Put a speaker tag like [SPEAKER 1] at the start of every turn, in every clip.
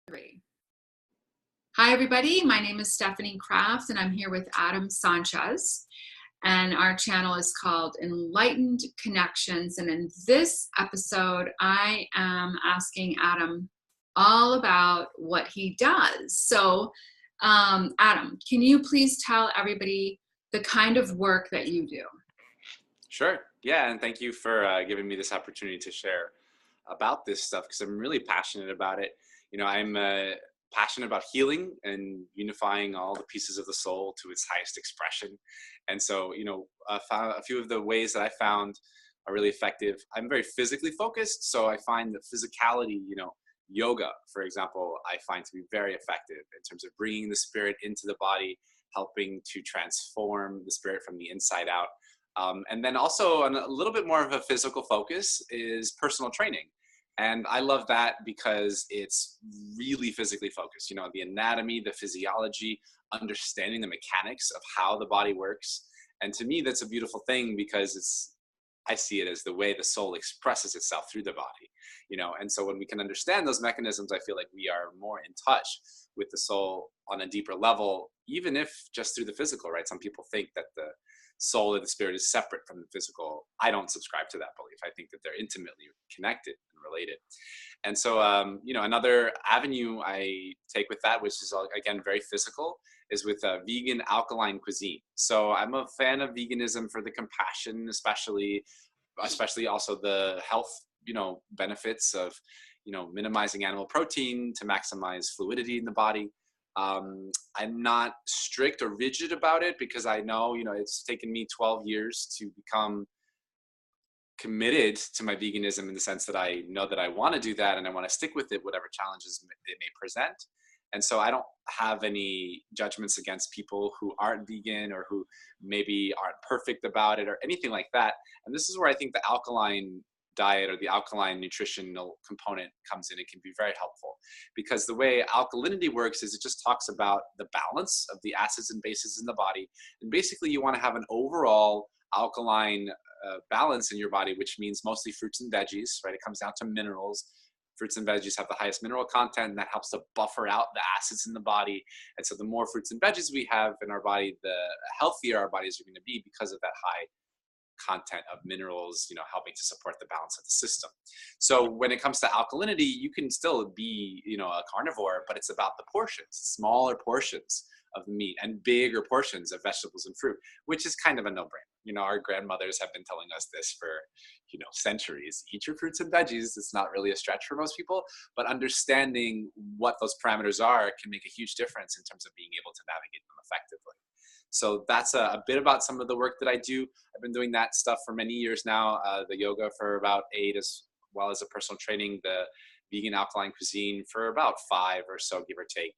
[SPEAKER 1] Three. Hi, everybody. My name is Stephanie Kraft, and I'm here with Adam Sanchez. And our channel is called Enlightened Connections. And in this episode, I am asking Adam all about what he does. So, Adam, can you please tell everybody the kind of work that you do?
[SPEAKER 2] Sure. Yeah, and thank you for giving me this opportunity to share about this stuff because I'm really passionate about it. I'm passionate about healing and unifying all the pieces of the soul to its highest expression. And so, a few of the ways that I found are really effective. I'm very physically focused, so I find that physicality, yoga, for example, I find to be very effective in terms of bringing the spirit into the body, helping to transform the spirit from the inside out. And then also on a little bit more of a physical focus is personal training. And I love that because it's really physically focused, the anatomy, the physiology, understanding the mechanics of how the body works. And to me, that's a beautiful thing because I see it as the way the soul expresses itself through the body, and so when we can understand those mechanisms, I feel like we are more in touch with the soul on a deeper level, even if just through the physical, right? Some people think that the soul or the spirit is separate from the physical. I don't subscribe to that belief. I think that they're intimately connected and related. And so, another avenue I take with that, which is again very physical, is with vegan alkaline cuisine. So I'm a fan of veganism for the compassion, especially also the health, benefits of, minimizing animal protein to maximize fluidity in the body. I'm not strict or rigid about it because I know, it's taken me 12 years to become committed to my veganism in the sense that I know that I want to do that and I want to stick with it, whatever challenges it may present. And so I don't have any judgments against people who aren't vegan or who maybe aren't perfect about it or anything like that. And this is where I think the alkaline diet or the alkaline nutritional component comes in. It can be very helpful because the way alkalinity works is it just talks about the balance of the acids and bases in the body. And basically you want to have an overall alkaline balance in your body, which means mostly fruits and veggies, right? It comes down to minerals. Fruits and veggies have the highest mineral content, and that helps to buffer out the acids in the body. And so the more fruits and veggies we have in our body, the healthier our bodies are going to be because of that high content of minerals, helping to support the balance of the system. So when it comes to alkalinity, you can still be, a carnivore, but it's about the portions, smaller portions of the meat and bigger portions of vegetables and fruit, which is kind of a no-brainer. Our grandmothers have been telling us this for, centuries. Eat your fruits and veggies. It's not really a stretch for most people, but understanding what those parameters are can make a huge difference in terms of being able to navigate them effectively. So that's a bit about some of the work that I do. I've been doing that stuff for many years now, the yoga for about 8, as well as the personal training, the vegan alkaline cuisine for about 5 or so, give or take.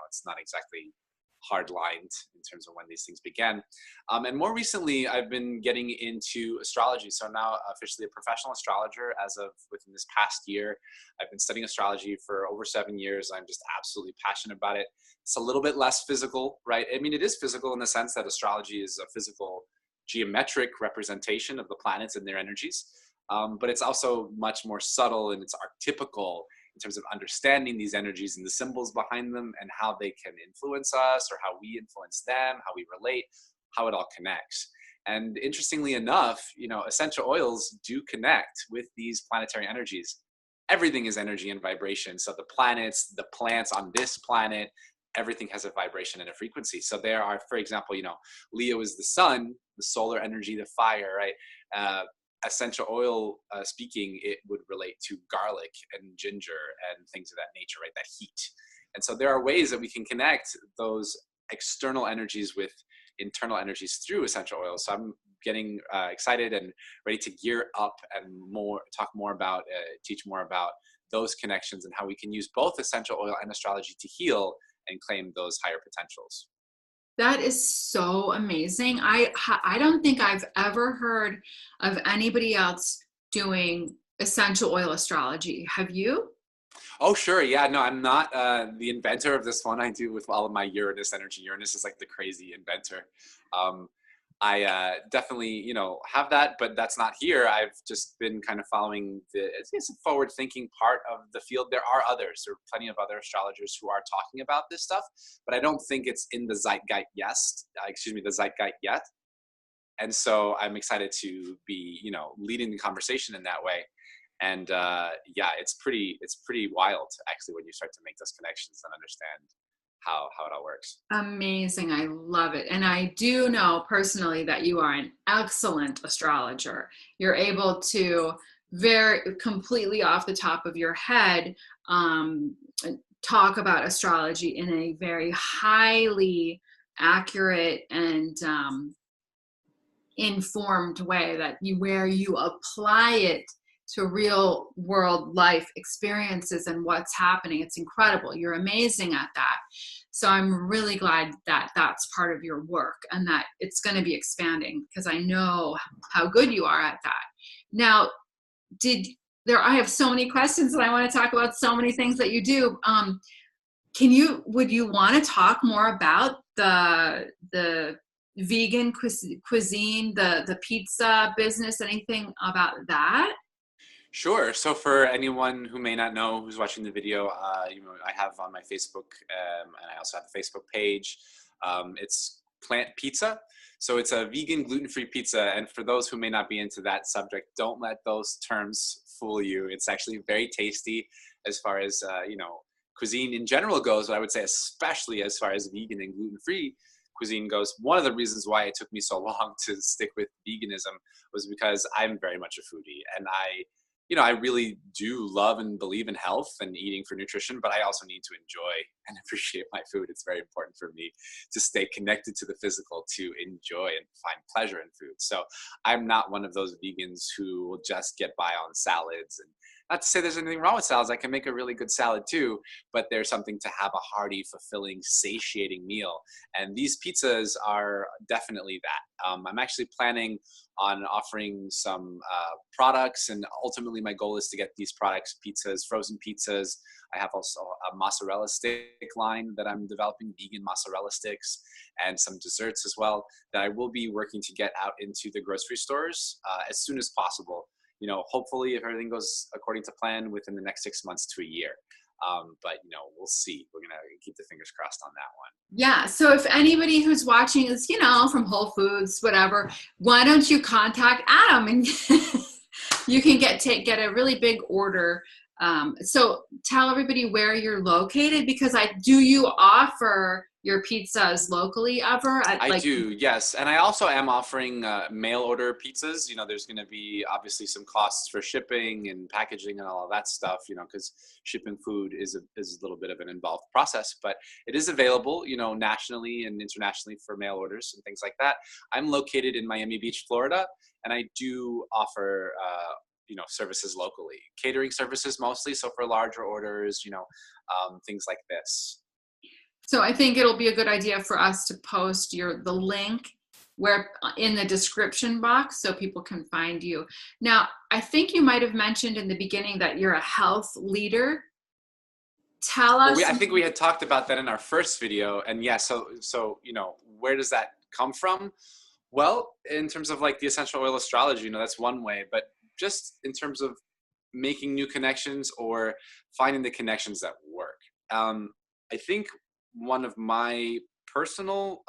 [SPEAKER 2] It's not exactly hard-lined in terms of when these things began. And more recently, I've been getting into astrology. So I'm now officially a professional astrologer as of within this past year. I've been studying astrology for over 7 years. I'm just absolutely passionate about it. It's a little bit less physical, right? I mean, it is physical in the sense that astrology is a physical geometric representation of the planets and their energies. But it's also much more subtle and it's archetypical in terms of understanding these energies and the symbols behind them and how they can influence us or how we influence them, how we relate, how it all connects. And interestingly enough, essential oils do connect with these planetary energies. Everything is energy and vibration. So the planets, the plants on this planet, everything has a vibration and a frequency. So there are, for example, Leo is the sun, the solar energy, the fire, right? Essential oil speaking, it would relate to garlic and ginger and things of that nature, right? That heat. And so there are ways that we can connect those external energies with internal energies through essential oils. So I'm getting excited and ready to gear up and talk more about, teach more about those connections and how we can use both essential oil and astrology to heal and claim those higher potentials.
[SPEAKER 1] That is so amazing. I don't think I've ever heard of anybody else doing essential oil astrology. Have you?
[SPEAKER 2] Oh, sure. Yeah, no, I'm not the inventor of this one. I do with all of my Uranus energy. Uranus is like the crazy inventor. I definitely, have that, but that's not here. I've just been kind of following it's a forward-thinking part of the field. There are others. There are plenty of other astrologers who are talking about this stuff, but I don't think it's in the zeitgeist yet. The zeitgeist yet. And so I'm excited to be, leading the conversation in that way. And yeah, it's pretty wild actually when you start to make those connections and understand how it all works.
[SPEAKER 1] Amazing. I love it. And I do know personally that you are an excellent astrologer. You're able to very completely off the top of your head um, talk about astrology in a very highly accurate and informed way where you apply it to real world life experiences and what's happening. It's incredible. You're amazing at that. So I'm really glad that that's part of your work and that it's going to be expanding because I know how good you are at that. Now, I have so many questions and I want to talk about so many things that you do. Would you want to talk more about the vegan cuisine, the pizza business, anything about that?
[SPEAKER 2] Sure. So for anyone who may not know who's watching the video, I have on my Facebook, and I also have a Facebook page. It's Plant Pizza. So it's a vegan, gluten-free pizza. And for those who may not be into that subject, don't let those terms fool you. It's actually very tasty as far as, cuisine in general goes, but I would say especially as far as vegan and gluten-free cuisine goes. One of the reasons why it took me so long to stick with veganism was because I'm very much a foodie, and I really do love and believe in health and eating for nutrition, but I also need to enjoy and appreciate my food. It's very important for me to stay connected to the physical, to enjoy and find pleasure in food. So I'm not one of those vegans who will just get by on salads. And not to say there's anything wrong with salads. I can make a really good salad too, but there's something to have a hearty, fulfilling, satiating meal. And these pizzas are definitely that. I'm actually planning on offering some products, and ultimately my goal is to get these products, pizzas, frozen pizzas. I have also a mozzarella stick line that I'm developing, vegan mozzarella sticks, and some desserts as well that I will be working to get out into the grocery stores as soon as possible. Hopefully if everything goes according to plan within the next 6 months to a year. But we'll see. We're going to keep the fingers crossed on that one.
[SPEAKER 1] Yeah. So if anybody who's watching is, from Whole Foods, whatever, why don't you contact Adam and you can get a really big order. So tell everybody where you're located, because do you offer your pizzas locally ever?
[SPEAKER 2] I do, yes. And I also am offering mail order pizzas. There's going to be obviously some costs for shipping and packaging and all of that stuff, because shipping food is a little bit of an involved process, but it is available, nationally and internationally for mail orders and things like that. I'm located in Miami Beach, Florida, and I do offer services locally, catering services mostly. So for larger orders, things like this.
[SPEAKER 1] So I think it'll be a good idea for us to post the link where in the description box so people can find you. Now, I think you might have mentioned in the beginning that you're a health leader. Tell us.
[SPEAKER 2] I think we had talked about that in our first video. And yeah, so where does that come from? Well, in terms of like the essential oil astrology, that's one way, but just in terms of making new connections or finding the connections that work. I think one of my personal,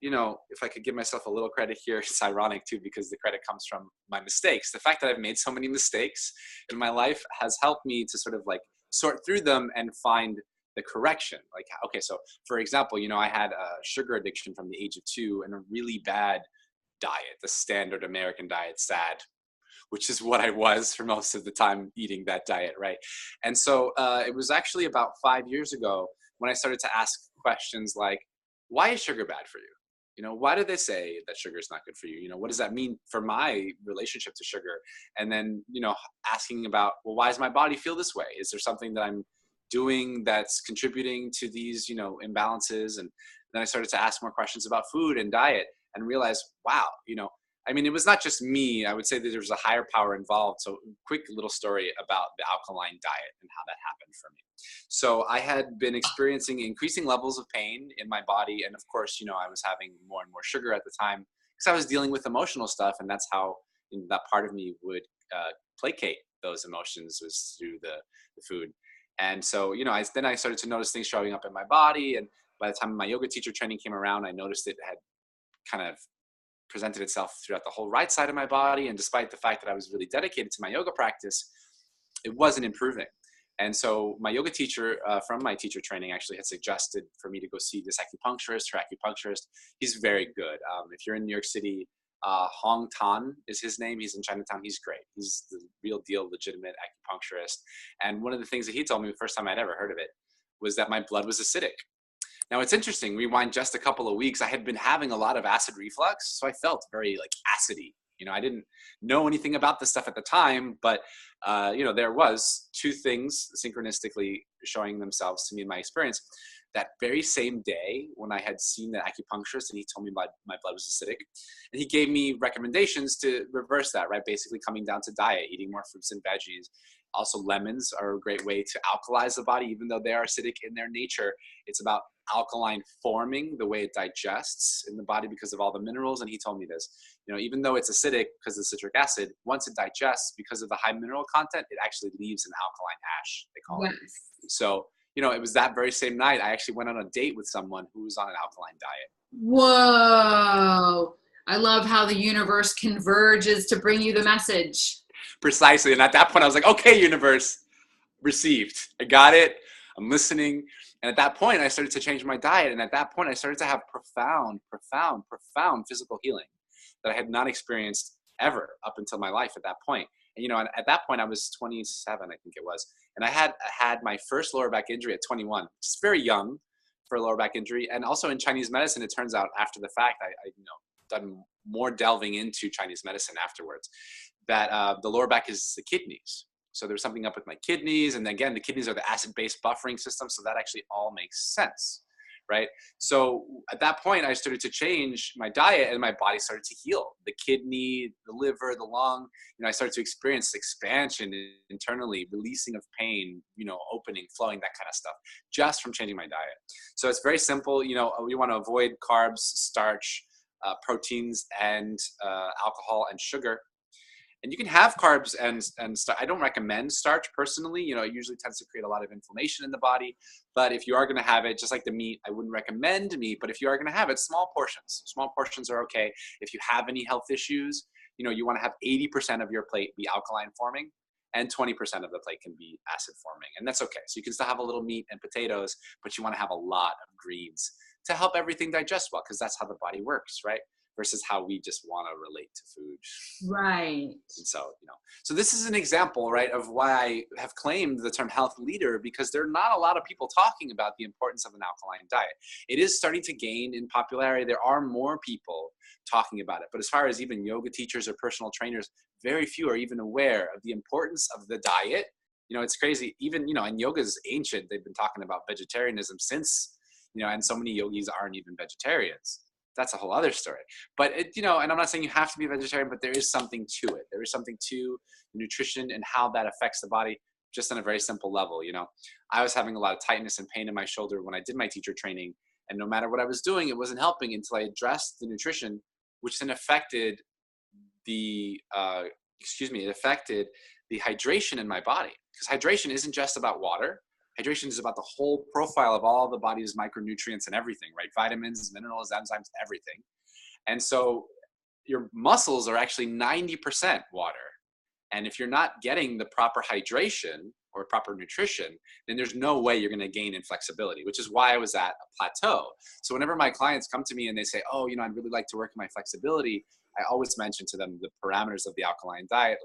[SPEAKER 2] if I could give myself a little credit here, it's ironic too, because the credit comes from my mistakes. The fact that I've made so many mistakes in my life has helped me to sort of like sort through them and find the correction. Like, okay, so for example, I had a sugar addiction from the age of 2 and a really bad diet, the standard American diet, SAD, which is what I was for most of the time eating that diet, right? And so it was actually about 5 years ago when I started to ask questions like, why is sugar bad for you? Why do they say that sugar is not good for you? What does that mean for my relationship to sugar? And then, asking about, well, why does my body feel this way? Is there something that I'm doing that's contributing to these, imbalances? And then I started to ask more questions about food and diet and realize, wow, it was not just me. I would say that there was a higher power involved. So quick little story about the alkaline diet and how that happened for me. So I had been experiencing increasing levels of pain in my body. And of course, I was having more and more sugar at the time. because I was dealing with emotional stuff, and that's how that part of me would placate those emotions, was through the food. And so, then I started to notice things showing up in my body. And by the time my yoga teacher training came around, I noticed it had kind of presented itself throughout the whole right side of my body. And despite the fact that I was really dedicated to my yoga practice, it wasn't improving. And so my yoga teacher from my teacher training actually had suggested for me to go see this acupuncturist. Her acupuncturist, he's very good. If you're in New York City, Hong Tan is his name. He's in Chinatown. He's great. He's the real deal, legitimate acupuncturist. And one of the things that he told me the first time I'd ever heard of it was that my blood was acidic. Now it's interesting, rewind just a couple of weeks, I had been having a lot of acid reflux. So I felt very like acidy. I didn't know anything about this stuff at the time, but there was two things synchronistically showing themselves to me in my experience. That very same day when I had seen the acupuncturist and he told me my blood was acidic, and he gave me recommendations to reverse that, right? Basically coming down to diet, eating more fruits and veggies. Also, lemons are a great way to alkalize the body, even though they are acidic in their nature. It's about alkaline forming, the way it digests in the body because of all the minerals. And he told me this, even though it's acidic because of citric acid, once it digests, because of the high mineral content, it actually leaves an alkaline ash, they call it. So, it was that very same night, I actually went on a date with someone who was on an alkaline diet.
[SPEAKER 1] Whoa. I love how the universe converges to bring you the message.
[SPEAKER 2] Precisely. And at that point, I was like, okay, universe, received. I got it. I'm listening. And at that point, I started to change my diet. And at that point, I started to have profound physical healing that I had not experienced ever up until my life at that point. And, at that point, I was 27, I think it was. And I had my first lower back injury at 21, which is very young for a lower back injury. And also in Chinese medicine, it turns out after the fact, I done more delving into Chinese medicine afterwards, that the lower back is the kidneys. So there's something up with my kidneys. And again, the kidneys are the acid-base buffering system. So that actually all makes sense, right? So at that point, I started to change my diet and my body started to heal. The kidney, the liver, the lung, I started to experience expansion internally, releasing of pain, opening, flowing, that kind of stuff, just from changing my diet. So it's very simple. We want to avoid carbs, starch, proteins, and alcohol and sugar. And you can have carbs and I don't recommend starch personally. It usually tends to create a lot of inflammation in the body. But if you are going to have it, just like the meat, I wouldn't recommend meat. But if you are going to have it, small portions. Small portions are okay. If you have any health issues, you want to have 80% of your plate be alkaline forming and 20% of the plate can be acid forming. And that's okay. So you can still have a little meat and potatoes, but you want to have a lot of greens to help everything digest well, because that's how the body works, right? Versus how we just want to relate to food.
[SPEAKER 1] Right.
[SPEAKER 2] And so, so this is an example, right, of why I have claimed the term health leader, because there are not a lot of people talking about the importance of an alkaline diet. It is starting to gain in popularity. There are more people talking about it. But as far as even yoga teachers or personal trainers, very few are even aware of the importance of the diet. It's crazy. Even, and yoga is ancient. They've been talking about vegetarianism since, and so many yogis aren't even vegetarians. That's a whole other story. But and I'm not saying you have to be a vegetarian, but there is something to it. There is something to nutrition and how that affects the body, just on a very simple level. I was having a lot of tightness and pain in my shoulder when I did my teacher training, and no matter what I was doing, it wasn't helping until I addressed the nutrition, which then affected the hydration in my body. Because hydration isn't just about water. Hydration is about the whole profile of all the body's micronutrients and everything, right? Vitamins, minerals, enzymes, everything. And so your muscles are actually 90% water. And if you're not getting the proper hydration or proper nutrition, then there's no way you're going to gain in flexibility, which is why I was at a plateau. So whenever my clients come to me and they say, oh, I'd really like to work on my flexibility, I always mention to them the parameters of the alkaline diet.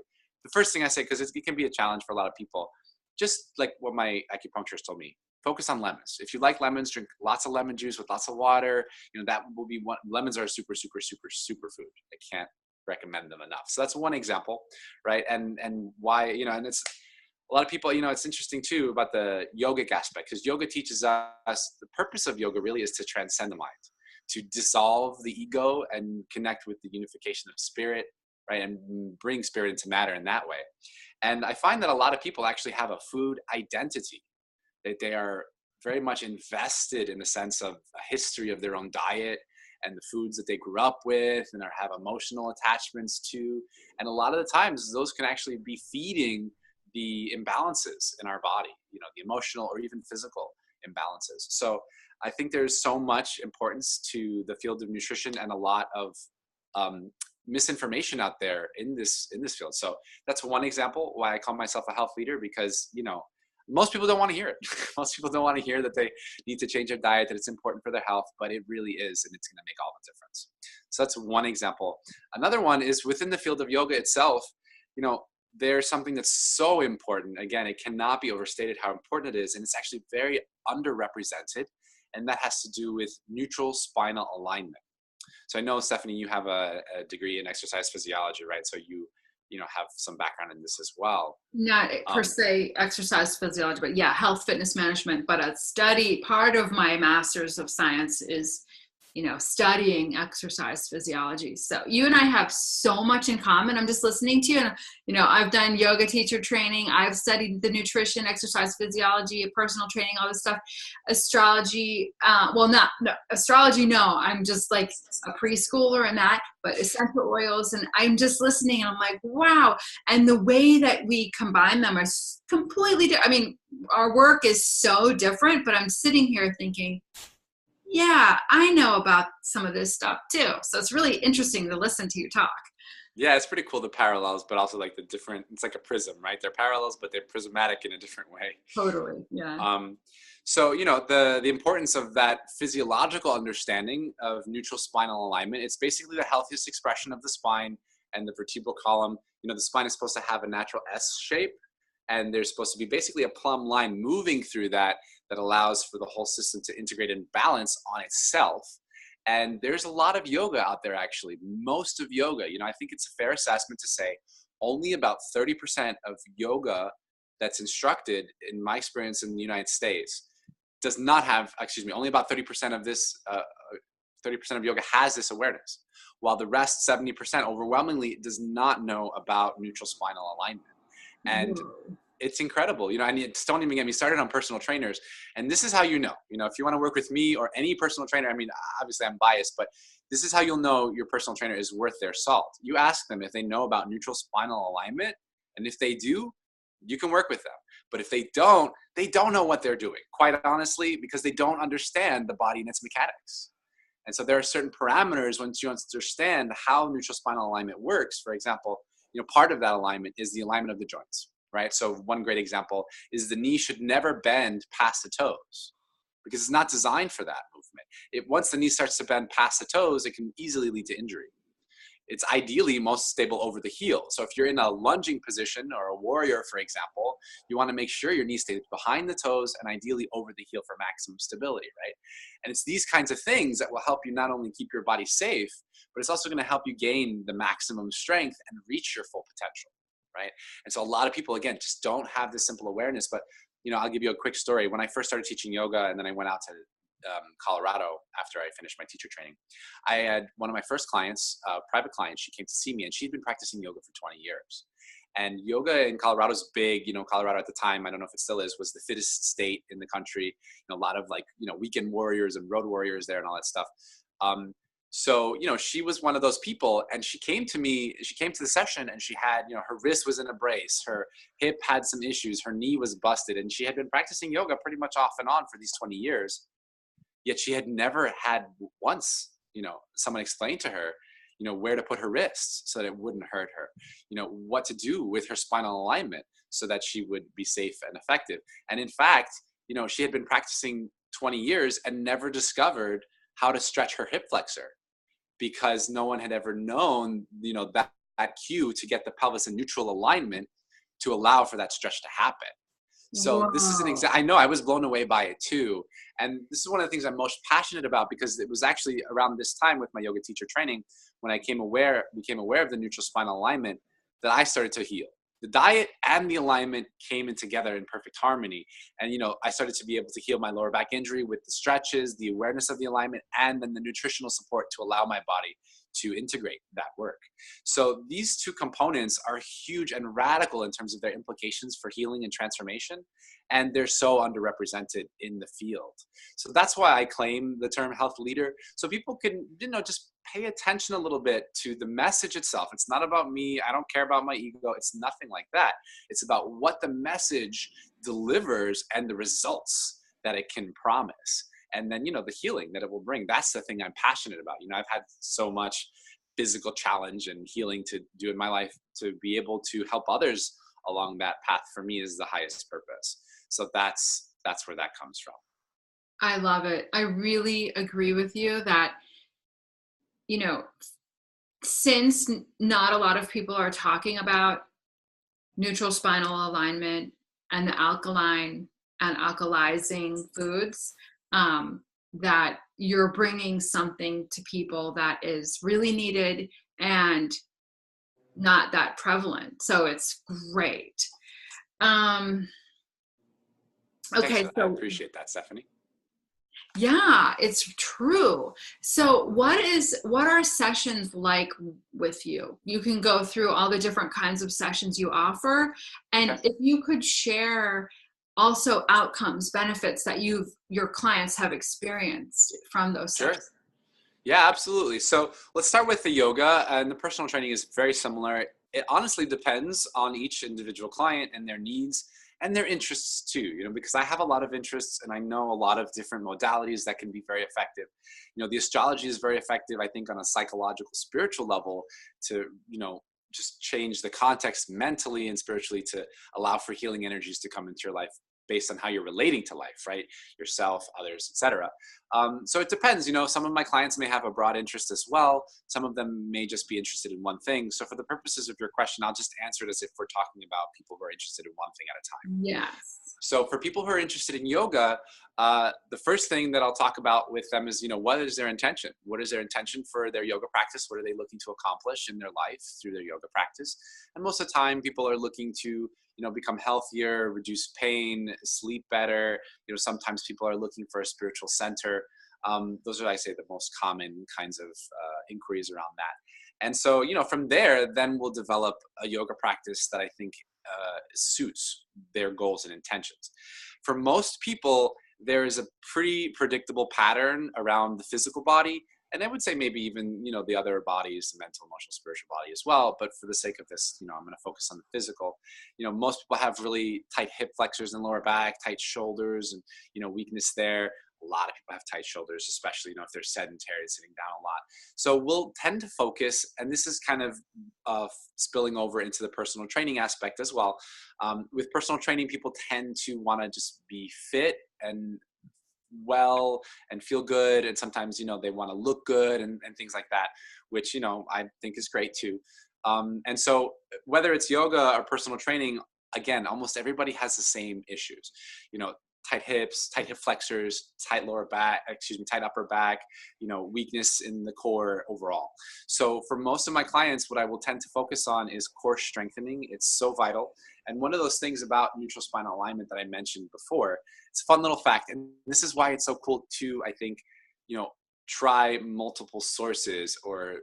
[SPEAKER 2] The first thing I say, because it can be a challenge for a lot of people, just like what my acupuncturist told me, focus on lemons. If you like lemons, drink lots of lemon juice with lots of water. That will be one. Lemons are a super, super, super, super food. I can't recommend them enough. So that's one example, right? And why, and it's a lot of people, it's interesting too about the yogic aspect, because yoga teaches us the purpose of yoga really is to transcend the mind, to dissolve the ego and connect with the unification of spirit, right? And bring spirit into matter in that way. And I find that a lot of people actually have a food identity, that they are very much invested in the sense of a history of their own diet and the foods that they grew up with and have emotional attachments to. And a lot of the times those can actually be feeding the imbalances in our body, the emotional or even physical imbalances. So I think there's so much importance to the field of nutrition and a lot of misinformation out there in this field. So that's one example why I call myself a health leader, because most people don't want to hear it. Most people don't want to hear that they need to change their diet, that it's important for their health, but it really is, and it's going to make all the difference. So that's one example. Another one is within the field of yoga itself. There's something that's so important. Again, it cannot be overstated how important it is, and it's actually very underrepresented, and that has to do with neutral spinal alignment. So I know, Stephanie, you have a degree in exercise physiology, right? So you have some background in this as well.
[SPEAKER 1] Not per se exercise physiology, but yeah, health fitness management. But part of my master's of science is, studying exercise physiology. So you and I have so much in common. I'm just listening to you, and I've done yoga teacher training. I've studied the nutrition, exercise physiology, personal training, all this stuff. Astrology, astrology, no. I'm just like a preschooler in that, but essential oils, and I'm just listening, and I'm like, wow. And the way that we combine them are completely different. I mean, our work is so different, but I'm sitting here thinking, yeah, I know about some of this stuff too. So it's really interesting to listen to you talk.
[SPEAKER 2] Yeah, it's pretty cool, the parallels, but also like the different, it's like a prism, right? They're parallels, but they're prismatic in a different way.
[SPEAKER 1] Totally, yeah.
[SPEAKER 2] So, the importance of that physiological understanding of neutral spinal alignment, it's basically the healthiest expression of the spine and the vertebral column. The spine is supposed to have a natural S shape, and there's supposed to be basically a plumb line moving through that allows for the whole system to integrate and balance on itself. And there's a lot of yoga out there, actually. Most of yoga, I think it's a fair assessment to say only about 30% of yoga that's instructed, in my experience in the United States, does not have, only about 30% of this, 30% of yoga has this awareness, while the rest, 70%, overwhelmingly does not know about neutral spinal alignment. And it's incredible, and don't even get me started on personal trainers. And this is how if you want to work with me or any personal trainer, obviously I'm biased, but this is how you'll know your personal trainer is worth their salt. You ask them if they know about neutral spinal alignment, and if they do, you can work with them. But if they don't know what they're doing, quite honestly, because they don't understand the body and its mechanics. And so there are certain parameters once you understand how neutral spinal alignment works. For example, part of that alignment is the alignment of the joints, right? So one great example is the knee should never bend past the toes, because it's not designed for that movement. Once the knee starts to bend past the toes, it can easily lead to injury. It's ideally most stable over the heel. So if you're in a lunging position or a warrior, for example, you want to make sure your knee stays behind the toes and ideally over the heel for maximum stability, right? And it's these kinds of things that will help you not only keep your body safe, but it's also going to help you gain the maximum strength and reach your full potential, right? And so a lot of people, again, just don't have this simple awareness. But, I'll give you a quick story. When I first started teaching yoga, and then I went out to Colorado after I finished my teacher training, I had one of my first clients, private client. She came to see me, and she'd been practicing yoga for 20 years. And yoga in Colorado is big. Colorado at the time, I don't know if it still is, was the fittest state in the country. A lot of weekend warriors and road warriors there and all that stuff. So, she was one of those people, and she came to the session, and she had, her wrist was in a brace, her hip had some issues, her knee was busted, and she had been practicing yoga pretty much off and on for these 20 years. Yet she had never had once, someone explain to her, where to put her wrists so that it wouldn't hurt her, what to do with her spinal alignment so that she would be safe and effective. And in fact, she had been practicing 20 years and never discovered how to stretch her hip flexor, because no one had ever known, that cue to get the pelvis in neutral alignment to allow for that stretch to happen. So Wow. This is an I know I was blown away by it too. And this is one of the things I'm most passionate about, because it was actually around this time with my yoga teacher training, when I became aware of the neutral spinal alignment, that I started to heal. The diet and the alignment came in together in perfect harmony. And, I started to be able to heal my lower back injury with the stretches, the awareness of the alignment, and then the nutritional support to allow my body to integrate that work. So these two components are huge and radical in terms of their implications for healing and transformation, and they're so underrepresented in the field. So that's why I claim the term health leader, so people can, just pay attention a little bit to the message itself. It's not about me. I don't care about my ego. It's nothing like that. It's about what the message delivers and the results that it can promise. And then, the healing that it will bring. That's the thing I'm passionate about. I've had so much physical challenge and healing to do in my life. To be able to help others along that path, for me, is the highest purpose. So that's where that comes from.
[SPEAKER 1] I love it. I really agree with you that, since not a lot of people are talking about neutral spinal alignment and the alkaline and alkalizing foods, that you're bringing something to people that is really needed and not that prevalent. So it's great. Okay.
[SPEAKER 2] I appreciate that, Stephanie.
[SPEAKER 1] Yeah, it's true. So what are sessions like with you? You can go through all the different kinds of sessions you offer. And
[SPEAKER 2] Okay.
[SPEAKER 1] if you could share also outcomes, benefits that your clients have experienced from those
[SPEAKER 2] Sure.
[SPEAKER 1] sessions.
[SPEAKER 2] Yeah, absolutely. So let's start with the yoga, and the personal training is very similar. It honestly depends on each individual client and their needs and their interests too, because I have a lot of interests and I know a lot of different modalities that can be very effective. The astrology is very effective, I think, on a psychological, spiritual level to, just change the context mentally and spiritually to allow for healing energies to come into your life based on how you're relating to life, right? Yourself, others, etc. So it depends. Some of my clients may have a broad interest as well. Some of them may just be interested in one thing. So for the purposes of your question, I'll just answer it as if we're talking about people who are interested in one thing at a time.
[SPEAKER 1] Yes.
[SPEAKER 2] So for people who are interested in yoga, the first thing that I'll talk about with them is, what is their intention? What is their intention for their yoga practice? What are they looking to accomplish in their life through their yoga practice? And most of the time, people are looking to, become healthier, reduce pain, sleep better. Sometimes people are looking for a spiritual center. Those are, I say, the most common kinds of inquiries around that. And so, from there, then we'll develop a yoga practice that I think suits their goals and intentions. For most people, there is a pretty predictable pattern around the physical body. And I would say maybe even, the other bodies, the mental, emotional, spiritual body as well. But for the sake of this, I'm going to focus on the physical. Most people have really tight hip flexors and lower back, tight shoulders and, weakness there. A lot of people have tight shoulders, especially, if they're sedentary, sitting down a lot. So we'll tend to focus, and this is kind of spilling over into the personal training aspect as well. With personal training, people tend to want to just be fit and well and feel good, and sometimes they want to look good and things like that, which I think is great too. And so whether it's yoga or personal training, again, almost everybody has the same issues. Tight hips, tight hip flexors, tight upper back, weakness in the core overall. So for most of my clients, what I will tend to focus on is core strengthening. It's so vital. And one of those things about neutral spinal alignment that I mentioned before, it's a fun little fact. And this is why it's so cool to, I think, try multiple sources or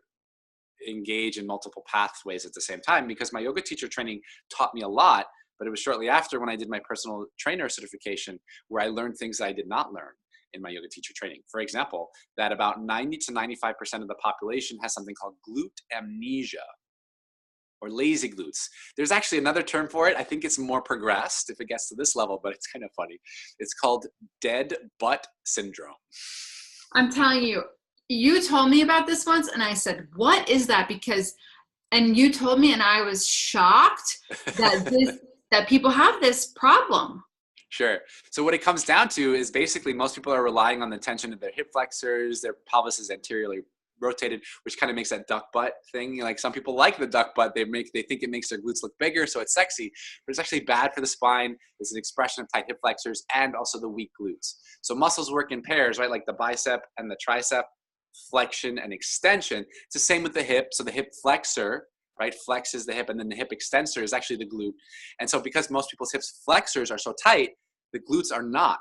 [SPEAKER 2] engage in multiple pathways at the same time, because my yoga teacher training taught me a lot. But it was shortly after when I did my personal trainer certification where I learned things that I did not learn in my yoga teacher training. For example, that about 90 to 95% of the population has something called glute amnesia or lazy glutes. There's actually another term for it. I think it's more progressed if it gets to this level, but it's kind of funny. It's called dead butt syndrome.
[SPEAKER 1] I'm telling you, you told me about this once and I said, what is that? And you told me and I was shocked that people have this problem.
[SPEAKER 2] Sure. So what it comes down to is basically most people are relying on the tension of their hip flexors, their pelvis is anteriorly rotated, which kind of makes that duck butt thing. Like some people like the duck butt, they think it makes their glutes look bigger, so it's sexy, but it's actually bad for the spine. It's an expression of tight hip flexors and also the weak glutes. So muscles work in pairs, right? Like the bicep and the tricep, flexion and extension. It's the same with the hip. So the hip flexor, right, flexes the hip, and then the hip extensor is actually the glute. And so because most people's hip flexors are so tight, the glutes are not,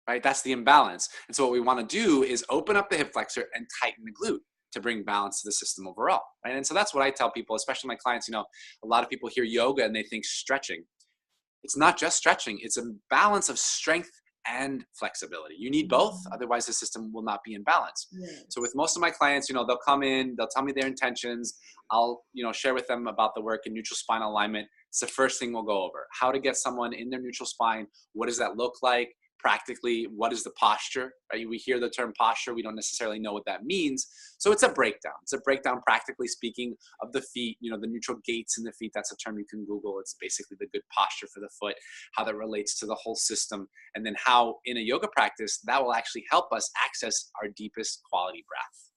[SPEAKER 2] right? That's the imbalance. And so what we want to do is open up the hip flexor and tighten the glute. to bring balance to the system overall, right? And so that's what I tell people, especially my clients. A lot of people hear yoga and they think stretching. It's not just stretching. It's a balance of strength and flexibility. You need both, otherwise the system will not be in balance.
[SPEAKER 1] Yes.
[SPEAKER 2] So with most of my clients, they'll come in, they'll tell me their intentions. I'll, share with them about the work in neutral spinal alignment. It's the first thing we'll go over. How to get someone in their neutral spine. What does that look like? Practically, what is the posture? Right? We hear the term posture. We don't necessarily know what that means. So it's a breakdown. It's a breakdown, practically speaking, of the feet, the neutral gaits in the feet. That's a term you can Google. It's basically the good posture for the foot, how that relates to the whole system, and then how in a yoga practice, that will actually help us access our deepest quality breath.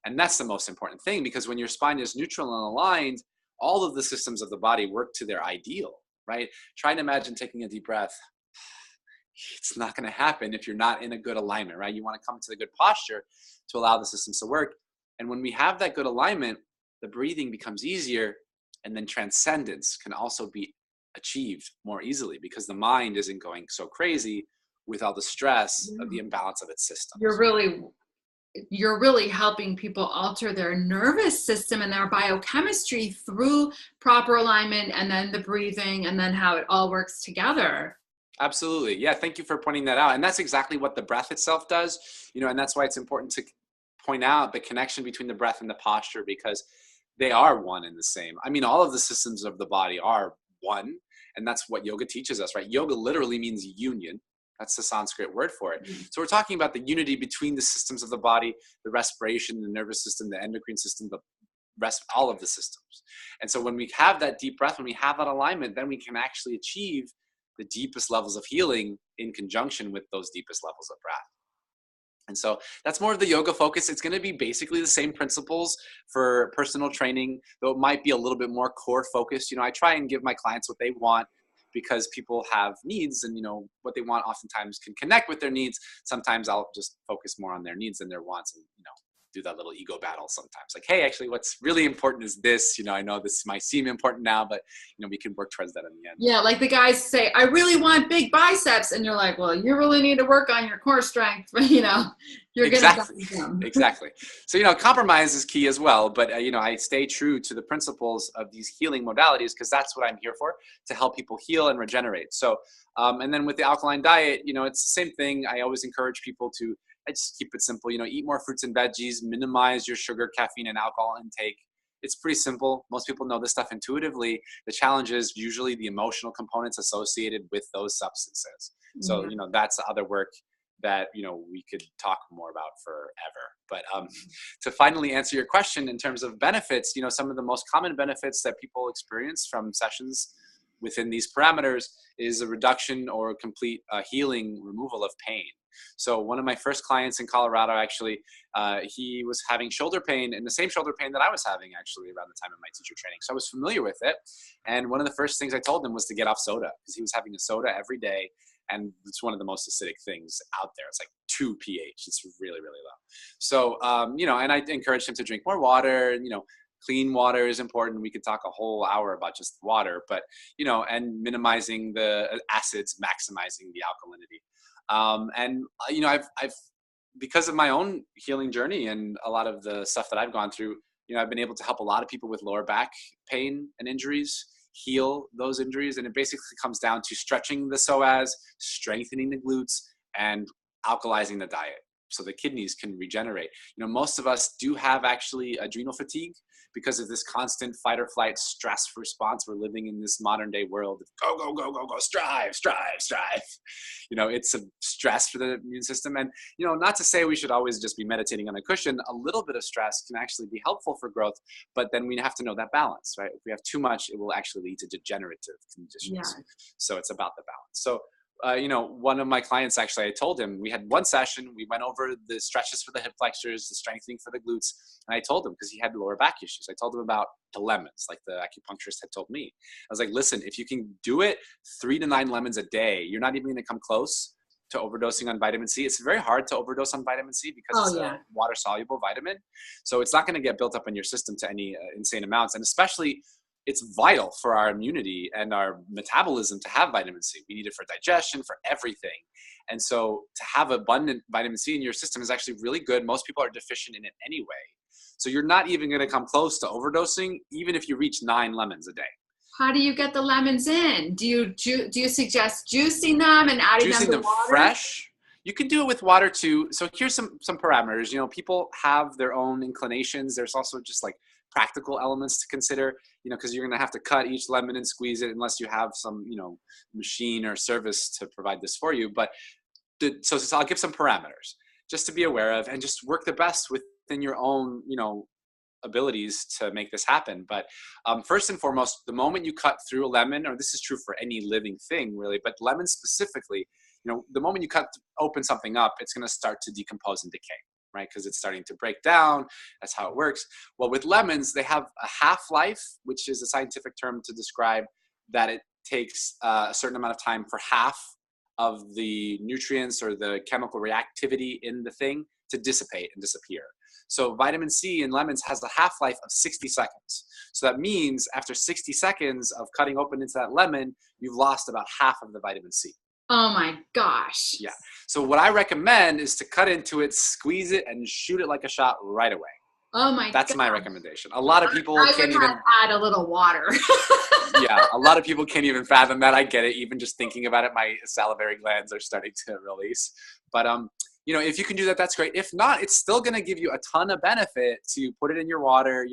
[SPEAKER 2] And that's the most important thing, because when your spine is neutral and aligned, all of the systems of the body work to their ideal, right? Try and imagine taking a deep breath. It's not going to happen if you're not in a good alignment, right? You want to come to the good posture to allow the systems to work. And when we have that good alignment, the breathing becomes easier, and then transcendence can also be achieved more easily because the mind isn't going so crazy with all the stress of the imbalance of its systems.
[SPEAKER 1] You're really helping people alter their nervous system and their biochemistry through proper alignment, and then the breathing, and then how it all works together.
[SPEAKER 2] Absolutely. Yeah. Thank you for pointing that out. And that's exactly what the breath itself does, and that's why it's important to point out the connection between the breath and the posture, because they are one and the same. I mean, all of the systems of the body are one, and that's what yoga teaches us, right? Yoga literally means union. That's the Sanskrit word for it. So we're talking about the unity between the systems of the body, the respiration, the nervous system, the endocrine system, the rest, all of the systems. And so when we have that deep breath, when we have that alignment, then we can actually achieve the deepest levels of healing in conjunction with those deepest levels of breath. And so that's more of the yoga focus. It's going to be basically the same principles for personal training, though it might be a little bit more core focused. I try and give my clients what they want, because people have needs, and what they want oftentimes can connect with their needs. Sometimes I'll just focus more on their needs than their wants, and do that little ego battle sometimes. Like, hey, actually what's really important is this. I know this might seem important now, but we can work towards that in the end.
[SPEAKER 1] Yeah, like the guys say, I really want big biceps, and you're like, well, you really need to work on your core strength. You're
[SPEAKER 2] exactly.
[SPEAKER 1] Gonna
[SPEAKER 2] Exactly. So compromise is key as well, but I stay true to the principles of these healing modalities, because that's what I'm here for, to help people heal and regenerate. So and then with the alkaline diet, it's the same thing. I always encourage people to, I just keep it simple, eat more fruits and veggies, minimize your sugar, caffeine, and alcohol intake. It's pretty simple. Most people know this stuff intuitively. The challenge is usually the emotional components associated with those substances. So, that's the other work that, we could talk more about forever. But to finally answer your question in terms of benefits, some of the most common benefits that people experience from sessions within these parameters is a reduction or complete healing, removal of pain. So one of my first clients in Colorado, actually, he was having shoulder pain, and the same shoulder pain that I was having actually around the time of my teacher training. So I was familiar with it. And one of the first things I told him was to get off soda, because he was having a soda every day. And it's one of the most acidic things out there. It's like 2 pH. It's really, really low. So, and I encouraged him to drink more water. Clean water is important. We could talk a whole hour about just water, but, and minimizing the acids, maximizing the alkalinity. I've because of my own healing journey and a lot of the stuff that I've gone through, I've been able to help a lot of people with lower back pain and injuries, heal those injuries. And it basically comes down to stretching the psoas, strengthening the glutes, and alkalizing the diet so the kidneys can regenerate. Most of us do have actually adrenal fatigue because of this constant fight or flight stress response. We're living in this modern day world of go, go, go, go, go, strive, strive, strive. It's a stress for the immune system. And, not to say we should always just be meditating on a cushion. A little bit of stress can actually be helpful for growth, but then we have to know that balance, right? If we have too much, it will actually lead to degenerative conditions. Yeah. So it's about the balance. So one of my clients, actually, I told him, we had one session, we went over the stretches for the hip flexors, the strengthening for the glutes. And I told him, because he had lower back issues, I told him about the lemons, like the acupuncturist had told me. I was like, listen, if you can do it 3 to 9 lemons a day, you're not even going to come close to overdosing on vitamin C. It's very hard to overdose on vitamin C because it's a water soluble vitamin. So it's not going to get built up in your system to any insane amounts. And especially it's vital for our immunity and our metabolism to have vitamin C. We need it for digestion, for everything. And so to have abundant vitamin C in your system is actually really good. Most people are deficient in it anyway. So you're not even going to come close to overdosing, even if you reach 9 lemons a day.
[SPEAKER 1] How do you get the lemons in? Do you suggest juicing them and adding them to water?
[SPEAKER 2] Fresh. You can do it with water too. So here's some parameters. People have their own inclinations. There's also just like practical elements to consider, because you're going to have to cut each lemon and squeeze it unless you have some, machine or service to provide this for you. But so I'll give some parameters just to be aware of and just work the best within your own, abilities to make this happen. But first and foremost, the moment you cut through a lemon, or this is true for any living thing really, but lemons specifically, the moment you open something up, it's going to start to decompose and decay, right? Because it's starting to break down. That's how it works. Well, with lemons, they have a half-life, which is a scientific term to describe that it takes a certain amount of time for half of the nutrients or the chemical reactivity in the thing to dissipate and disappear. So vitamin C in lemons has a half-life of 60 seconds. So that means after 60 seconds of cutting open into that lemon, you've lost about half of the vitamin C.
[SPEAKER 1] Oh my gosh.
[SPEAKER 2] Yeah. So what I recommend is to cut into it, squeeze it, and shoot it like a shot right away.
[SPEAKER 1] Oh my God.
[SPEAKER 2] That's my recommendation. A lot of people can't even
[SPEAKER 1] add a little water.
[SPEAKER 2] Yeah, a lot of people can't even fathom that. I get it. Even just thinking about it, my salivary glands are starting to release. But if you can do that, that's great. If not, it's still going to give you a ton of benefit to put it in your water,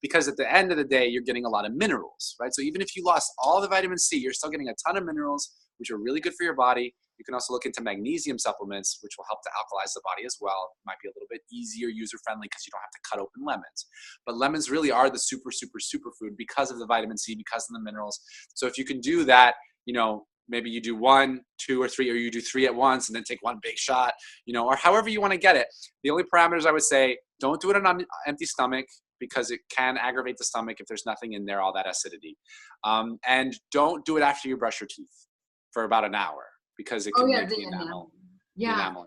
[SPEAKER 2] because at the end of the day, you're getting a lot of minerals, right? So even if you lost all the vitamin C, you're still getting a ton of minerals, which are really good for your body. You can also look into magnesium supplements, which will help to alkalize the body as well. It might be a little bit easier, user-friendly, because you don't have to cut open lemons. But lemons really are the super, super, super food because of the vitamin C, because of the minerals. So if you can do that, maybe you do 1, 2, or 3, or you do 3 at once and then take one big shot, or however you want to get it. The only parameters I would say, don't do it on an empty stomach because it can aggravate the stomach if there's nothing in there, all that acidity. And don't do it after you brush your teeth for about an hour because it can make the enamel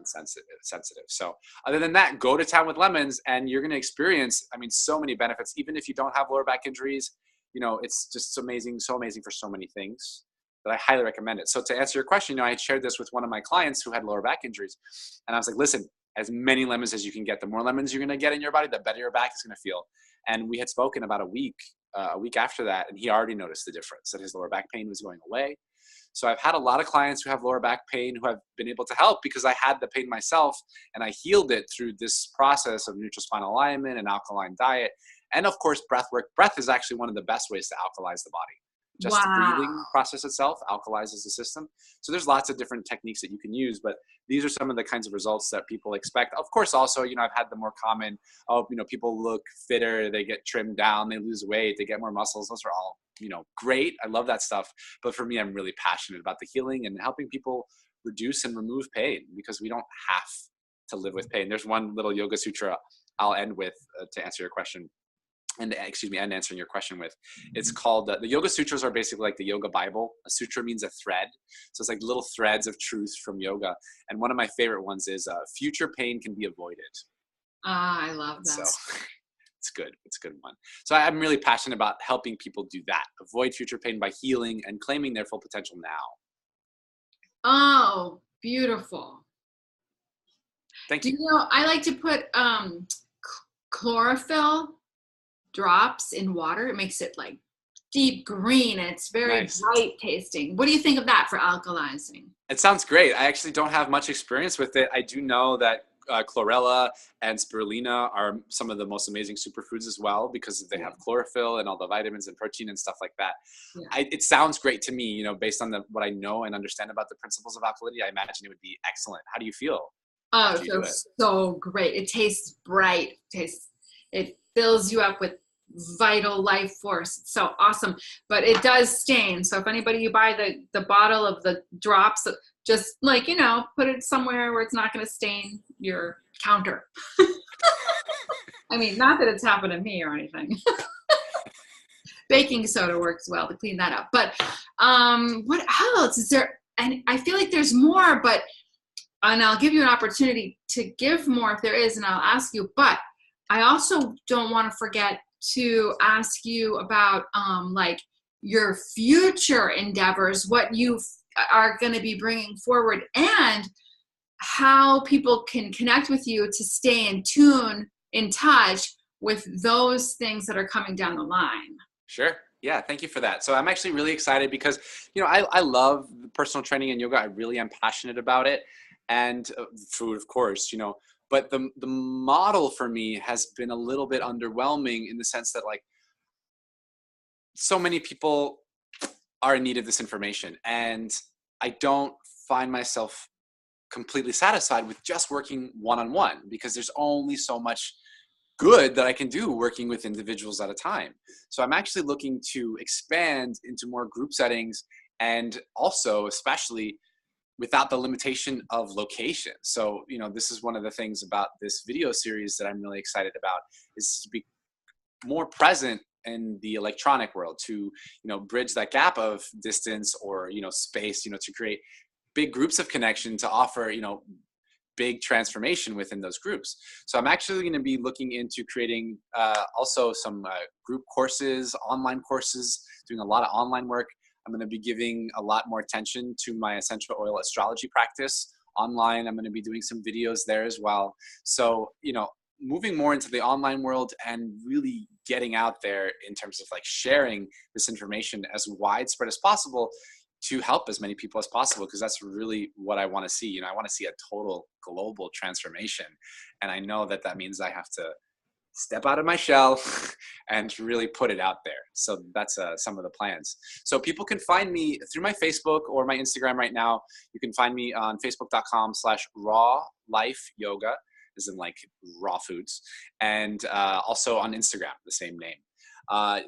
[SPEAKER 2] sensitive. So other than that, go to town with lemons and you're going to experience, so many benefits. Even if you don't have lower back injuries, it's just amazing, so amazing for so many things that I highly recommend it. So to answer your question, I shared this with one of my clients who had lower back injuries. And I was like, listen, as many lemons as you can get, the more lemons you're going to get in your body, the better your back is going to feel. And we had spoken about a week after that, and he already noticed the difference, that his lower back pain was going away. So I've had a lot of clients who have lower back pain who have been able to help because I had the pain myself and I healed it through this process of neutral spinal alignment and alkaline diet. And of course, breath work. Breath is actually one of the best ways to alkalize the body. Just the breathing process itself alkalizes the system. So there's lots of different techniques that you can use, but these are some of the kinds of results that people expect. Of course, also, I've had the more common, people look fitter, they get trimmed down, they lose weight, they get more muscles. Those are all, great. I love that stuff. But for me, I'm really passionate about the healing and helping people reduce and remove pain because we don't have to live with pain. There's one little yoga sutra I'll end with to answer your question. And answering your question with, it's called, the Yoga Sutras are basically like the Yoga Bible. A sutra means a thread. So it's like little threads of truth from yoga. And one of my favorite ones is, future pain can be avoided.
[SPEAKER 1] I love that.
[SPEAKER 2] So it's good. It's a good one. So I'm really passionate about helping people do that. Avoid future pain by healing and claiming their full potential now.
[SPEAKER 1] Oh, beautiful.
[SPEAKER 2] Thank you.
[SPEAKER 1] I like to put chlorophyll drops in water. It makes it like deep green and it's very bright tasting. What do you think of that for alkalizing? It
[SPEAKER 2] sounds great. I actually don't have much experience with it. I do know that chlorella and spirulina are some of the most amazing superfoods as well because they have chlorophyll and all the vitamins and protein and stuff like that. Yeah. It sounds great to me, based on what I know and understand about the principles of alkalinity. I imagine it would be excellent. How do you feel?
[SPEAKER 1] Oh, so great. It tastes bright. It fills you up with vital life force. It's so awesome, but it does stain. So if anybody, you buy the bottle of the drops, just put it somewhere where it's not going to stain your counter. Not that it's happened to me or anything. Baking soda works well to clean that up. But what else is there? And I feel like there's more, and I'll give you an opportunity to give more if there is, and I'll ask you, but I also don't want to forget to ask you about like your future endeavors, what you are going to be bringing forward, and how people can connect with you to stay in tune, in touch with those things that are coming down the line.
[SPEAKER 2] Sure. Yeah, thank you for that. So I'm actually really excited because, I love personal training and yoga. I really am passionate about it, and food, of course, but the model for me has been a little bit underwhelming in the sense that, like, so many people are in need of this information, and I don't find myself completely satisfied with just working one-on-one, because there's only so much good that I can do working with individuals at a time. So I'm actually looking to expand into more group settings, and also especially without the limitation of location. So, this is one of the things about this video series that I'm really excited about, is to be more present in the electronic world, to, bridge that gap of distance or, space, to create big groups of connection, to offer, big transformation within those groups. So I'm actually going to be looking into creating also some group courses, online courses, doing a lot of online work. I'm going to be giving a lot more attention to my essential oil astrology practice online. I'm going to be doing some videos there as well. So, moving more into the online world and really getting out there in terms of, like, sharing this information as widespread as possible to help as many people as possible, because that's really what I want to see. I want to see a total global transformation. And I know that that means I have to step out of my shell and really put it out there. So that's some of the plans. So people can find me through my Facebook or my Instagram right now. You can find me on facebook.com/raw life yoga, as in like raw foods. And also on Instagram, the same name.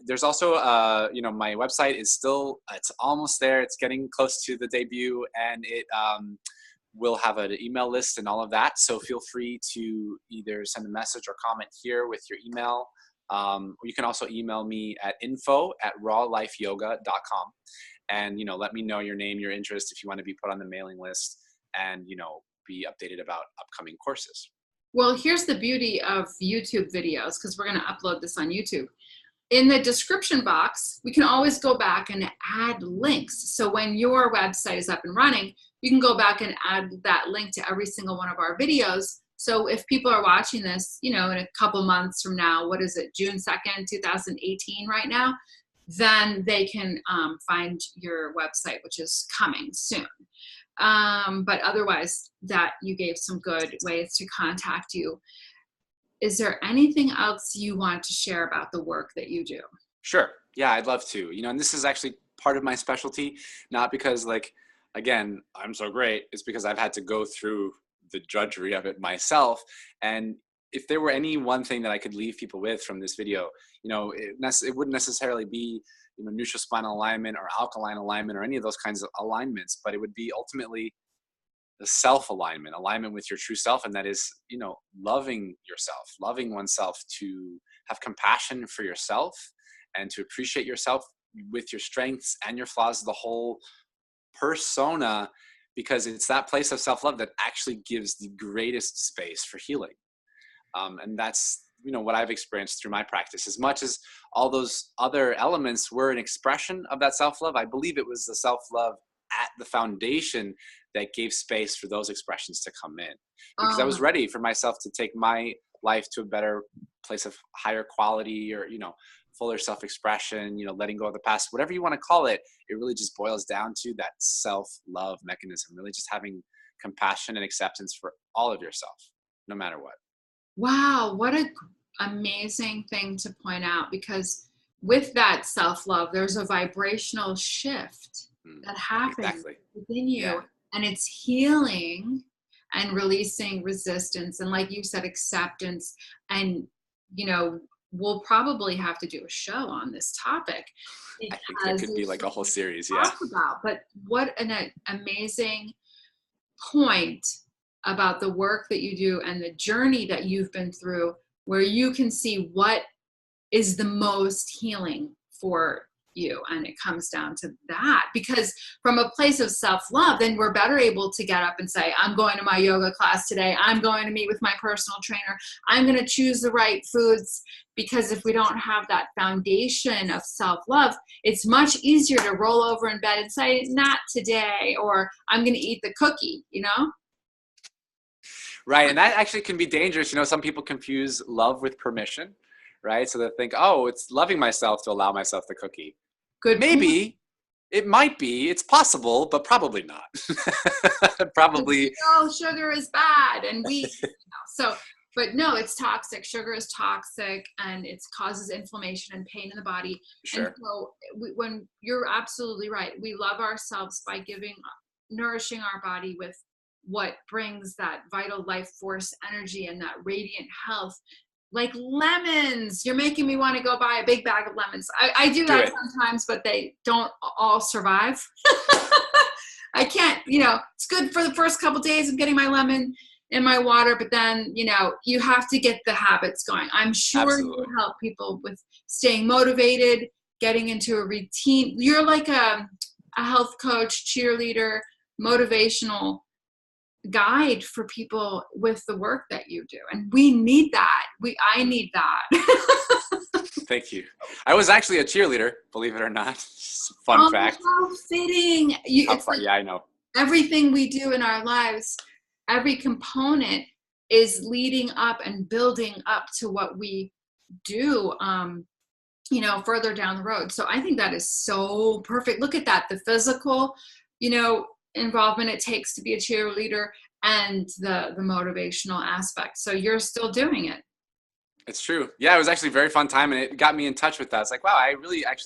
[SPEAKER 2] There's also, my website is it's almost there. It's getting close to the debut, and it will have an email list and all of that. So feel free to either send a message or comment here with your email. Or you can also email me at info@rawlifeyoga.com, and, let me know your name, your interest, if you want to be put on the mailing list, and, be updated about upcoming courses.
[SPEAKER 1] Well, here's the beauty of YouTube videos, because we're going to upload this on YouTube. In the description box, we can always go back and add links. So when your website is up and running, you can go back and add that link to every single one of our videos. So if people are watching this, in a couple months from now, what is it, June 2nd, 2018 right now, then they can find your website, which is coming soon. But otherwise, that you gave some good ways to contact you. Is there anything else you want to share about the work that you do?
[SPEAKER 2] Sure. Yeah, I'd love to. And this is actually part of my specialty, not because, like, again, I'm so great. It's because I've had to go through the drudgery of it myself. And if there were any one thing that I could leave people with from this video, it wouldn't necessarily be, neutral spinal alignment or alkaline alignment or any of those kinds of alignments, but it would be ultimately the self-alignment, alignment with your true self. And that is, loving yourself, loving oneself, to have compassion for yourself and to appreciate yourself with your strengths and your flaws, the whole persona, because it's that place of self-love that actually gives the greatest space for healing. And that's, what I've experienced through my practice. As much as all those other elements were an expression of that self-love, I believe it was the self-love at the foundation that gave space for those expressions to come in, because I was ready for myself to take my life to a better place of higher quality, or, fuller self-expression, letting go of the past, whatever you want to call it. It really just boils down to that self-love mechanism, really just having compassion and acceptance for all of yourself, no matter what.
[SPEAKER 1] Wow. What an amazing thing to point out, because with that self-love, there's a vibrational shift that happens within you. Yeah. And it's healing and releasing resistance. And like you said, acceptance. And, we'll probably have to do a show on this topic.
[SPEAKER 2] I think that could be like a whole series. Yeah.
[SPEAKER 1] But what an amazing point about the work that you do and the journey that you've been through, where you can see what is the most healing for you. And it comes down to that, because from a place of self-love, then we're better able to get up and say, I'm going to my yoga class today. I'm going to meet with my personal trainer. I'm going to choose the right foods. Because if we don't have that foundation of self-love, it's much easier to roll over in bed and say, not today, or I'm going to eat the cookie, you know?
[SPEAKER 2] Right. And that actually can be dangerous. You know, some people confuse love with permission, right? So they think, oh, it's loving myself to allow myself the cookie.
[SPEAKER 1] Good point.
[SPEAKER 2] Maybe, it might be, it's possible, but probably not. Probably.
[SPEAKER 1] Oh, sugar is bad. And but no, it's toxic. Sugar is toxic, and it causes inflammation and pain in the body.
[SPEAKER 2] Sure.
[SPEAKER 1] And so when you're absolutely right, we love ourselves by nourishing our body with what brings that vital life force energy and that radiant health, like lemons. You're making me want to go buy a big bag of lemons. I do that sometimes, but they don't all survive. I can't, it's good for the first couple days of getting my lemon in my water, but then, you have to get the habits going. I'm sure you help people with staying motivated, getting into a routine. You're like a health coach, cheerleader, motivational guide for people with the work that you do. And we need that. I need that.
[SPEAKER 2] Thank you. I was actually a cheerleader, believe it or not. Fun fact.
[SPEAKER 1] How fitting.
[SPEAKER 2] Yeah, I know.
[SPEAKER 1] Everything we do in our lives, every component is leading up and building up to what we do, further down the road. So I think that is so perfect. Look at that. The physical, involvement it takes to be a cheerleader, and the motivational aspect. So you're still doing it.
[SPEAKER 2] It's true. Yeah, it was actually a very fun time, and it got me in touch with that. It's like, wow,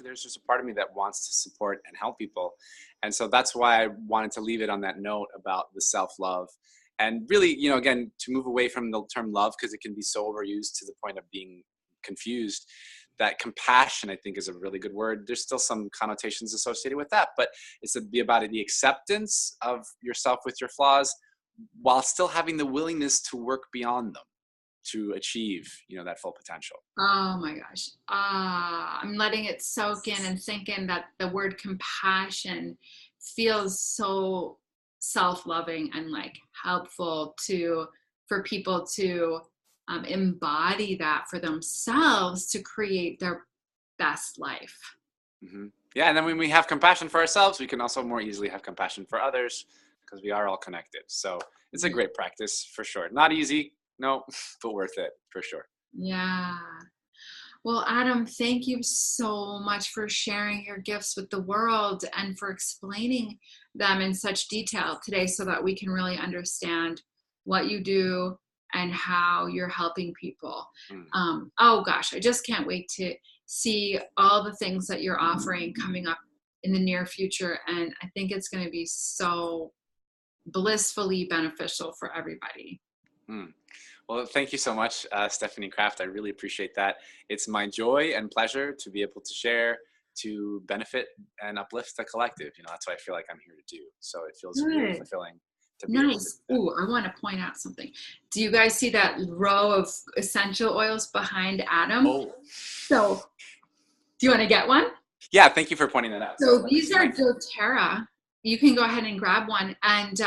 [SPEAKER 2] there's just a part of me that wants to support and help people. And so that's why I wanted to leave it on that note about the self-love. And really, again, to move away from the term love, because it can be so overused to the point of being confused. That compassion, I think, is a really good word. There's still some connotations associated with that, but it's to be about the acceptance of yourself with your flaws, while still having the willingness to work beyond them to achieve, that full potential.
[SPEAKER 1] Oh my gosh. I'm letting it soak in and sink in that the word compassion feels so self-loving and like helpful for people to embody that for themselves to create their best life.
[SPEAKER 2] Mm-hmm. Yeah. And then when we have compassion for ourselves, we can also more easily have compassion for others, because we are all connected. So it's a great practice for sure. Not easy, no, but worth it for sure.
[SPEAKER 1] Yeah. Well, Adam, thank you so much for sharing your gifts with the world and for explaining them in such detail today, so that we can really understand what you do and how you're helping people. Oh gosh, I just can't wait to see all the things that you're offering coming up in the near future. And I think it's going to be so blissfully beneficial for everybody.
[SPEAKER 2] Well, thank you so much, Stephanie Kraft. I really appreciate that. It's my joy and pleasure to be able to share, to benefit and uplift the collective. That's what I feel like I'm here to do. So it feels really fulfilling.
[SPEAKER 1] Nice. Ooh, I want to point out something. Do you guys see that row of essential oils behind Adam?
[SPEAKER 2] Oh. So,
[SPEAKER 1] do you want to get one?
[SPEAKER 2] Yeah, thank you for pointing that out.
[SPEAKER 1] So these are doTERRA. You can go ahead and grab one. And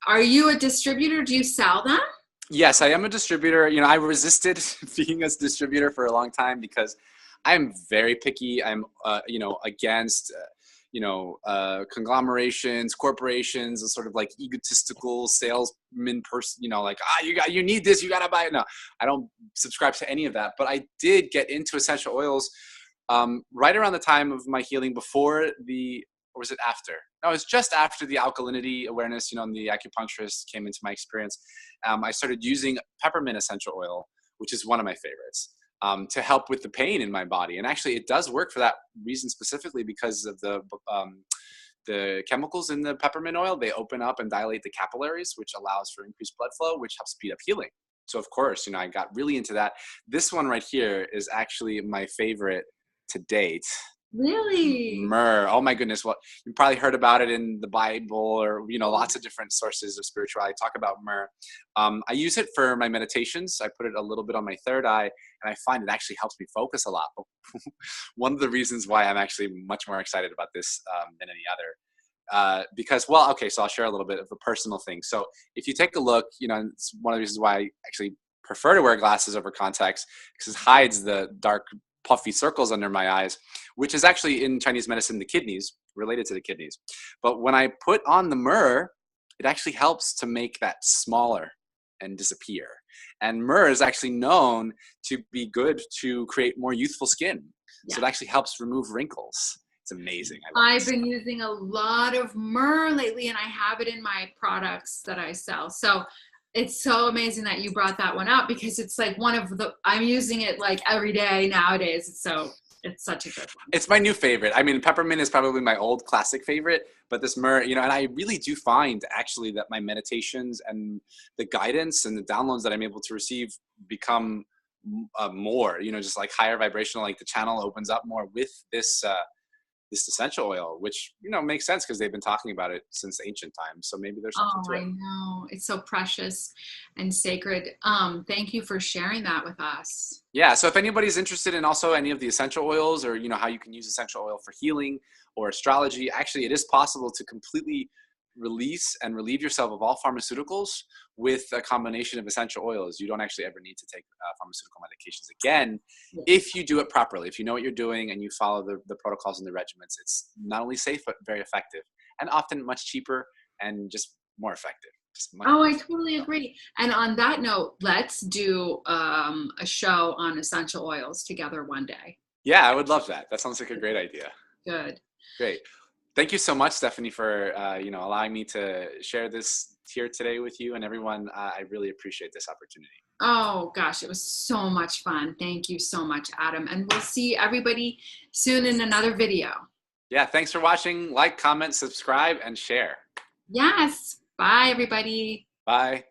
[SPEAKER 1] are you a distributor? Do you sell them?
[SPEAKER 2] Yes, I am a distributor. I resisted being a distributor for a long time because I'm very picky. I'm, against, conglomerations, corporations, a sort of like egotistical salesman person, you need this, you got to buy it. No, I don't subscribe to any of that. But I did get into essential oils right around the time of my healing, or was it after? No, it was just after the alkalinity awareness, and the acupuncturist came into my experience. I started using peppermint essential oil, which is one of my favorites, to help with the pain in my body. And actually it does work for that reason specifically, because of the chemicals in the peppermint oil. They open up and dilate the capillaries, which allows for increased blood flow, which helps speed up healing. So of course, I got really into that. This one right here is actually my favorite to date.
[SPEAKER 1] Really?
[SPEAKER 2] Myrrh. Oh my goodness. Well, you probably heard about it in the Bible or, lots of different sources of spirituality talk about myrrh. I use it for my meditations. I put it a little bit on my third eye, and I find it actually helps me focus a lot. But one of the reasons why I'm actually much more excited about this than any other, because, well, okay, so I'll share a little bit of a personal thing. So if you take a look, it's one of the reasons why I actually prefer to wear glasses over contacts, because it hides the dark puffy circles under my eyes, which is actually in Chinese medicine the kidneys, related to the kidneys. But when I put on the myrrh, it actually helps to make that smaller and disappear. And myrrh is actually known to be good to create more youthful skin.
[SPEAKER 1] Yeah.
[SPEAKER 2] So it actually helps remove wrinkles. It's amazing.
[SPEAKER 1] I've been using a lot of myrrh lately, and I have it in my products that I sell. So it's so amazing that you brought that one up, because it's like I'm using it like every day nowadays. It's such a good one.
[SPEAKER 2] It's my new favorite. I mean, peppermint is probably my old classic favorite, but this myrrh, and I really do find actually that my meditations and the guidance and the downloads that I'm able to receive become more, just like higher vibrational, like the channel opens up more with this essential oil, which, makes sense because they've been talking about it since ancient times. So maybe there's something to it.
[SPEAKER 1] I know. It's so precious and sacred. Thank you for sharing that with us.
[SPEAKER 2] Yeah. So if anybody's interested in also any of the essential oils, or, how you can use essential oil for healing or astrology, actually it is possible to completely release and relieve yourself of all pharmaceuticals with a combination of essential oils. You don't actually ever need to take pharmaceutical medications again, if you do it properly. If you know what you're doing and you follow the protocols and the regimens, it's not only safe, but very effective, and often much cheaper and just more effective.
[SPEAKER 1] I totally agree. And on that note, let's do a show on essential oils together one day.
[SPEAKER 2] Yeah, I would love that. That sounds like a great idea.
[SPEAKER 1] Good.
[SPEAKER 2] Great. Thank you so much, Stephanie, for allowing me to share this here today with you and everyone. I really appreciate this opportunity.
[SPEAKER 1] Oh gosh, it was so much fun. Thank you so much, Adam. And we'll see everybody soon in another video.
[SPEAKER 2] Yeah, thanks for watching. Like, comment, subscribe, and share.
[SPEAKER 1] Yes. Bye, everybody.
[SPEAKER 2] Bye.